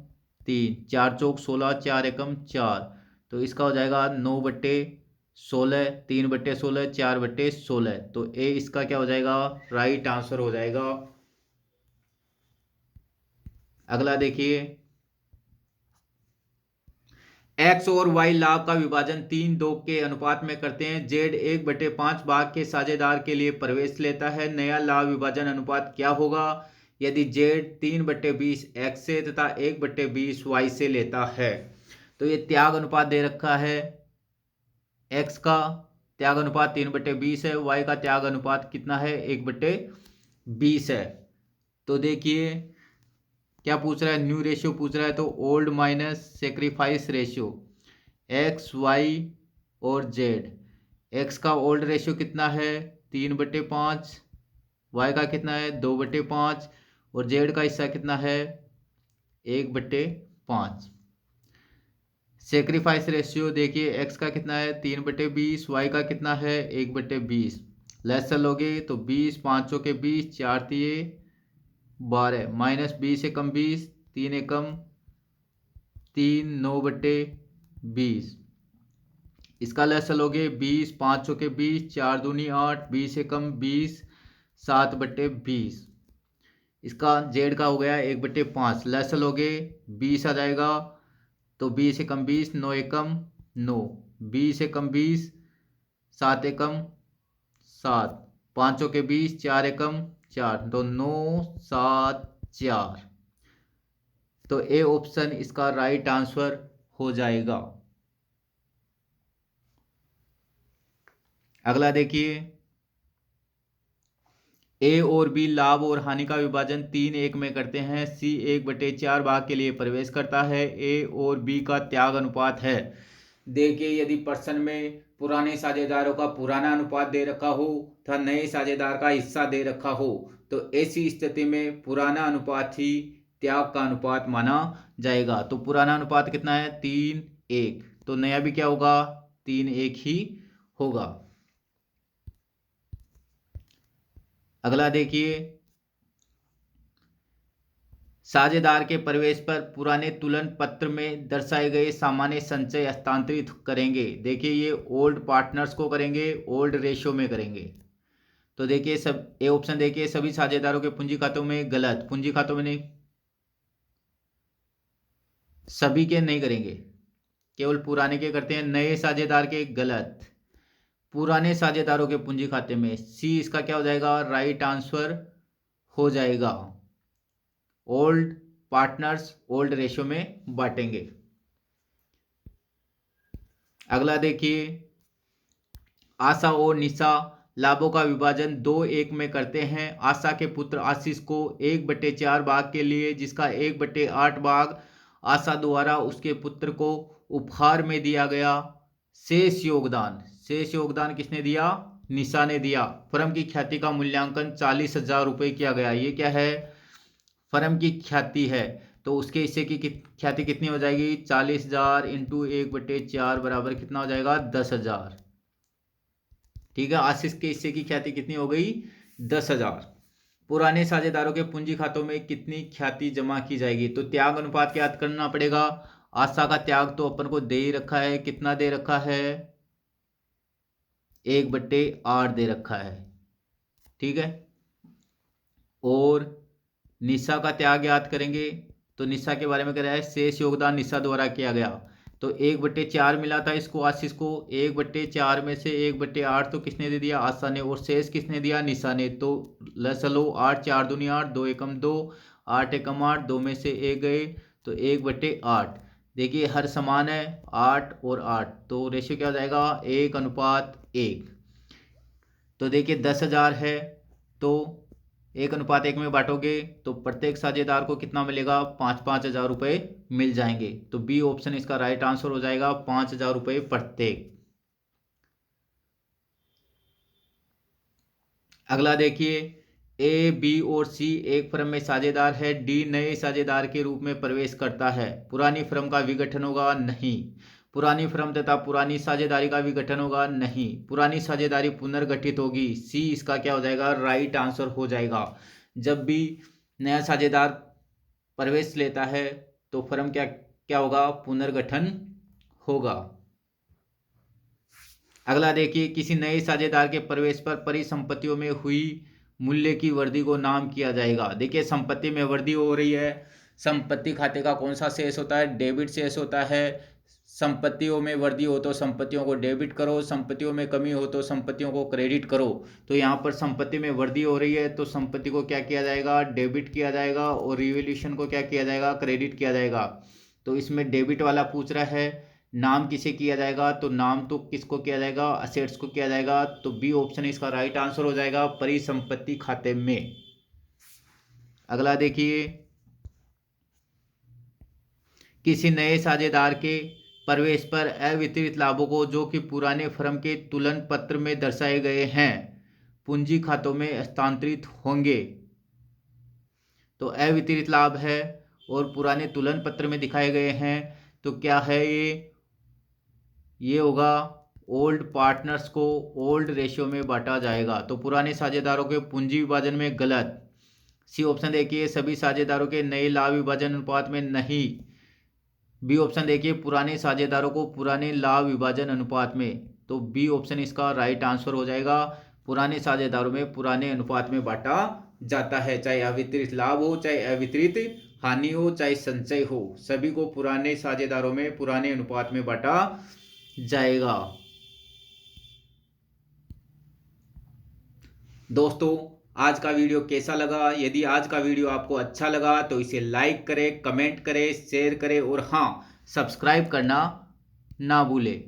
3 4 चौक 16 4 एकम 4। तो इसका हो जाएगा 9/16 3/16 4/16। तो ए इसका क्या हो जाएगा राइट आंसर हो जाएगा। अगला देखिए एक्स और वाई लाभ का विभाजन 3:2 के अनुपात में करते हैं। जेड 1/5 भाग के साझेदार के लिए प्रवेश लेता है। नया लाभ विभाजन अनुपात क्या होगा यदि जेड 3/20 एक्स से तथा 1/20 वाई से लेता है। तो ये त्याग अनुपात दे रखा है। एक्स का त्याग अनुपात 3/20 है। वाई का त्याग अनुपात कितना है 1/20 है। तो देखिए क्या पूछ रहा है न्यू रेशियो पूछ रहा है। तो old minus sacrifice ratio X Y और जेड। एक्स का ओल्ड रेशियो कितना है 3/5, वाई का कितना है 2/5 और जेड का हिस्सा कितना है 1/5। सेक्रीफाइस रेशियो देखिए एक्स का कितना है 3/20, वाई का कितना है 1/20। लेस लोगे तो 20 5 के 20 4 तिये 12 माइनस 20 एकम 20 3 एकम 3 9/20। इसका लेस लोगे 20 5 के 20 4 दूनी 8 20 एकम 20 7/20। इसका जेड का हो गया 1/5 लेस लोगे 20 आ जाएगा तो 20 एकम 20 9 एकम 9 20 एकम 20 7 एकम 7 5 के 20 4 एकम 4 तो 9 7 4। तो ए ऑप्शन इसका राइट आंसर हो जाएगा। अगला देखिए ए और बी लाभ और हानि का विभाजन 3:1 में करते हैं। सी 1/4 भाग के लिए प्रवेश करता है। ए और बी का त्याग अनुपात है। देखिए यदि प्रश्न में पुराने साझेदारों का पुराना अनुपात दे रखा हो तथा नए साझेदार का हिस्सा दे रखा हो तो ऐसी स्थिति में पुराना अनुपात ही त्याग का अनुपात माना जाएगा। तो पुराना अनुपात कितना है? 3:1। तो नया भी क्या होगा? 3:1 ही होगा। अगला देखिए, साझेदार के प्रवेश पर पुराने तुलन पत्र में दर्शाए गए सामान्य संचय हस्तांतरित करेंगे। देखिए ये ओल्ड पार्टनर्स को करेंगे, ओल्ड रेशियो में करेंगे। तो देखिए सब ए ऑप्शन देखिए, सभी साझेदारों के पूंजी खातों में गलत, पूंजी खातों में नहीं, सभी के नहीं करेंगे, केवल पुराने के करते हैं। नए साझेदार के गलत, पुराने साझेदारों के पूंजी खाते में। सी इसका क्या हो जाएगा? राइट आंसर हो जाएगा। ओल्ड पार्टनर्स ओल्ड रेशियो में बांटेंगे। अगला देखिए, आशा और निशा लाभों का विभाजन 2:1 में करते हैं। आशा के पुत्र आशीष को 1/4 भाग के लिए, जिसका 1/8 भाग आशा द्वारा उसके पुत्र को उपहार में दिया गया। शेष योगदान किसने दिया? निशा ने दिया। फर्म की ख्याति का मूल्यांकन 40,000 रुपये किया गया। ये क्या है? फर्म की ख्याति है। तो उसके हिस्से की ख्याति कितनी हो जाएगी? 40,000 इंटू 1/4 बराबर कितना हो जाएगा? 10,000। ठीक है, आशीष के हिस्से की ख्याति कितनी हो गई? 10,000। पुराने साझेदारों के पूंजी खातों में कितनी ख्याति जमा की जाएगी? तो त्याग अनुपात याद करना पड़ेगा। आशा का त्याग तो अपन को दे ही रखा है, कितना दे रखा है? 1/8 दे रखा है। ठीक है, और निशा का त्याग याद करेंगे तो निशा के बारे में कह रहा है शेष योगदान निशा द्वारा किया गया। तो 1/4 मिला था इसको, आशीष को। 1/4 में से 1/8 तो किसने दे दिया? आशा ने। और शेष किसने दिया? निशा ने। तो लसलो 8 4 दूनी 8, 2 एकम 2, 8 एकम 8, 2 में से 1 गए तो 1/8। देखिए हर समान है, 8 और 8, तो रेशियो क्या हो जाएगा? 1:1। तो देखिए 10,000 है तो 1:1 में बांटोगे तो प्रत्येक साझेदार को कितना मिलेगा? 5,000 रुपये मिल जाएंगे। तो बी ऑप्शन इसका राइट आंसर हो जाएगा, 5,000 रुपये प्रत्येक। अगला देखिए, ए बी और सी एक फर्म में साझेदार है। डी नए साझेदार के रूप में प्रवेश करता है। पुरानी फर्म का विघटन होगा? नहीं। पुरानी फर्म तथा पुरानी साझेदारी का विघटन होगा? नहीं। पुरानी साझेदारी पुनर्गठित होगी। सी इसका क्या हो जाएगा? राइट आंसर हो जाएगा। जब भी नया साझेदार प्रवेश लेता है तो फर्म क्या क्या होगा? पुनर्गठन होगा। अगला देखिए, किसी नए साझेदार के प्रवेश पर परिसंपत्तियों में हुई मूल्य की वृद्धि को नाम किया जाएगा। देखिए संपत्ति में वृद्धि हो रही है। संपत्ति खाते का कौन सा शेष होता है? डेबिट शेष होता है। संपत्तियों में वृद्धि हो तो संपत्तियों को डेबिट करो, संपत्तियों में कमी हो तो संपत्तियों को क्रेडिट करो। तो यहाँ पर संपत्ति में वृद्धि हो रही है तो संपत्ति को क्या किया जाएगा? डेबिट किया जाएगा। और रिवैल्यूएशन को क्या किया जाएगा? क्रेडिट किया जाएगा। तो इसमें डेबिट वाला पूछ रहा है, नाम किसे किया जाएगा? तो नाम तो किसको किया जाएगा? असेट्स को किया जाएगा। तो बी ऑप्शन इसका राइट आंसर हो जाएगा, परिसंपत्ति खाते में। अगला देखिए, किसी नए साझेदार के प्रवेश पर अवितरित लाभों को, जो कि पुराने फर्म के तुलन पत्र में दर्शाए गए हैं, पूंजी खातों में हस्तांतरित होंगे। तो अवितरित लाभ है और पुराने तुलन पत्र में दिखाए गए हैं तो क्या है? ये होगा ओल्ड पार्टनर्स को ओल्ड रेशियो में बांटा जाएगा। तो पुराने साझेदारों के पूंजी विभाजन में गलत। सी ऑप्शन देखिए, सभी साझेदारों के नए लाभ विभाजन अनुपात में नहीं। बी ऑप्शन देखिए, पुराने साझेदारों को पुराने लाभ विभाजन अनुपात में। तो बी ऑप्शन इसका राइट आंसर हो जाएगा, पुराने साझेदारों में पुराने अनुपात में बांटा जाता है। चाहे अवितरित लाभ हो, चाहे अवितरित हानि हो, चाहे संचय हो, सभी को पुराने साझेदारों में पुराने अनुपात में बांटा जाएगा। दोस्तों आज का वीडियो कैसा लगा? यदि आज का वीडियो आपको अच्छा लगा तो इसे लाइक करें, कमेंट करें, शेयर करें और हाँ, सब्सक्राइब करना ना भूलें।